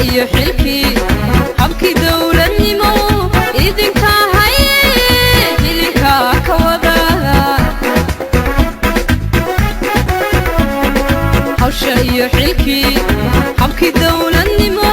iyo xilkii habkii dawladnimo idinka haye hilka ka wada hawsha iyo xilkii habkii dawladnimo